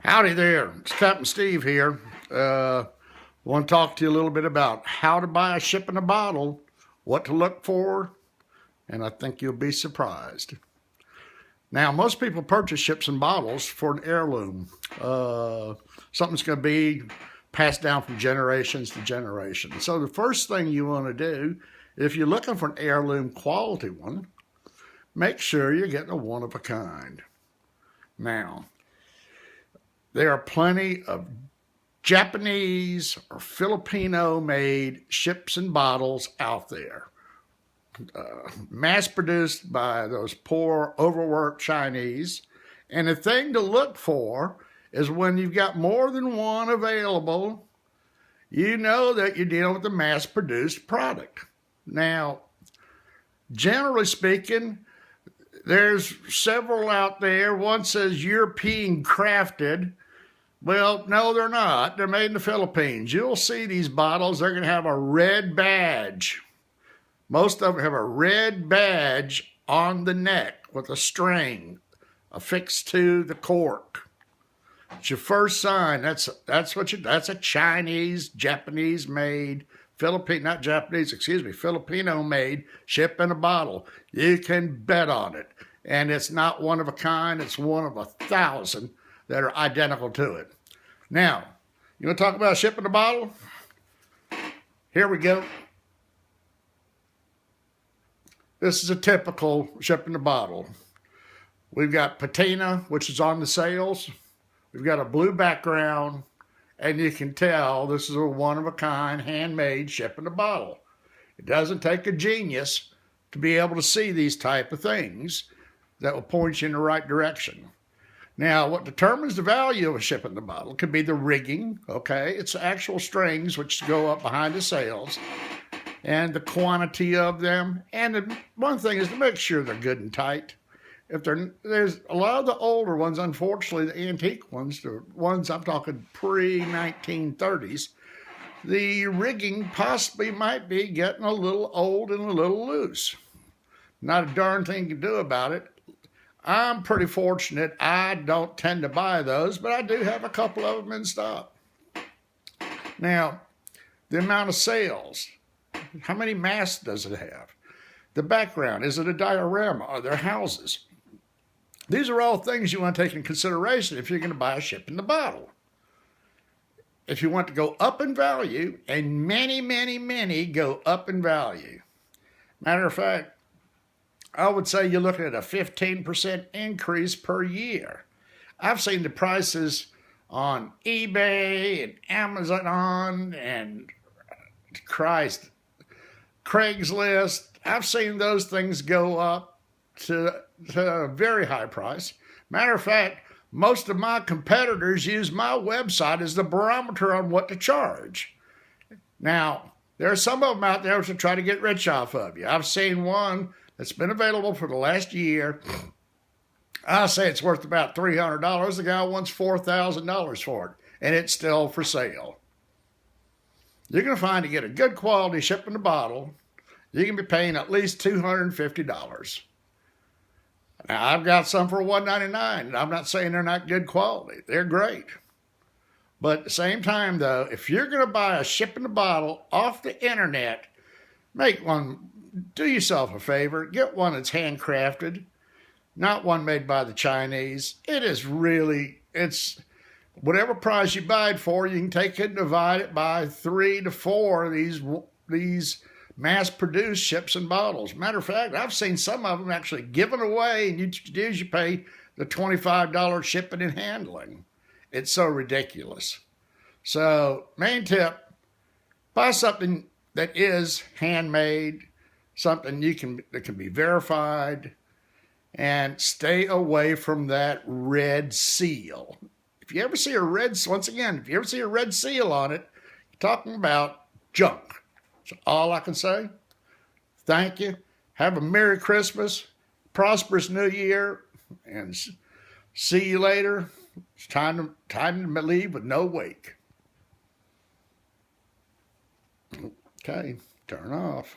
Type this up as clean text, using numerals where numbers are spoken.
Howdy there, it's Captain Steve here. Want to talk to you a little bit about how to buy a ship in a bottle, what to look for, and I think you'll be surprised. Now, most people purchase ships and bottles for an heirloom. Something's going to be passed down from generations to generations. So the first thing you want to do, if you're looking for an heirloom quality one, make sure you're getting a one of a kind. Now, there are plenty of Japanese or Filipino made ships and bottles out there, mass produced by those poor overworked Chinese. And the thing to look for is when you've got more than one available, you know that you're dealing with a mass produced product. Now, generally speaking, there's several out there. One says European crafted. Well, no, they're not. They're made in the Philippines. You'll see these bottles, they're going to have a red badge. Most of them have a red badge on the neck with a string affixed to the cork. It's your first sign. That's a Chinese, Japanese made, Filipino made ship in a bottle. You can bet on it. And it's not one of a kind, it's one of 1,000 that are identical to it. Now, you want to talk about ship in a bottle? Here we go. This is a typical ship in a bottle. We've got patina, which is on the sails. We've got a blue background, and you can tell this is a one-of-a-kind, handmade ship in a bottle. It doesn't take a genius to be able to see these type of things that will point you in the right direction. Now, what determines the value of a ship in the bottle could be the rigging, okay? It's actual strings which go up behind the sails, and the quantity of them. And one thing is to make sure they're good and tight. There's a lot of the older ones, unfortunately, the antique ones, the ones I'm talking pre-1930s, the rigging possibly might be getting a little old and a little loose. Not a darn thing you can do about it. I'm pretty fortunate. I don't tend to buy those, but I do have a couple of them in stock. Now, the amount of sails. How many masts does it have? The background. Is it a diorama? Are there houses? These are all things you want to take in consideration if you're going to buy a ship in the bottle. If you want to go up in value, and many go up in value. Matter of fact, I would say you're looking at a 15% increase per year. I've seen the prices on eBay and Amazon and Craigslist. I've seen those things go up to a very high price. Matter of fact, most of my competitors use my website as the barometer on what to charge. Now, there are some of them out there to try to get rich off of you. I've seen one that's been available for the last year. I say it's worth about $300. The guy wants $4,000 for it, and it's still for sale. You're going to find to get a good quality ship in a bottle, you can be paying at least $250. Now, I've got some for $199, and I'm not saying they're not good quality. They're great. But at the same time, though, if you're going to buy a ship in a bottle off the internet, do yourself a favor, get one that's handcrafted, not one made by the Chinese. It's whatever price you buy it for, you can take it and divide it by 3 to 4 of these mass-produced ships and bottles. Matter of fact, I've seen some of them actually given away, and you pay the $25 shipping and handling. It's so ridiculous. So, main tip, buy something that is handmade, something that can be verified, and stay away from that red seal. If you ever see a red seal on it, you're talking about junk. That's all I can say. Thank you. Have a Merry Christmas, prosperous New Year, and see you later. It's time to leave with no wake. Okay, turn off.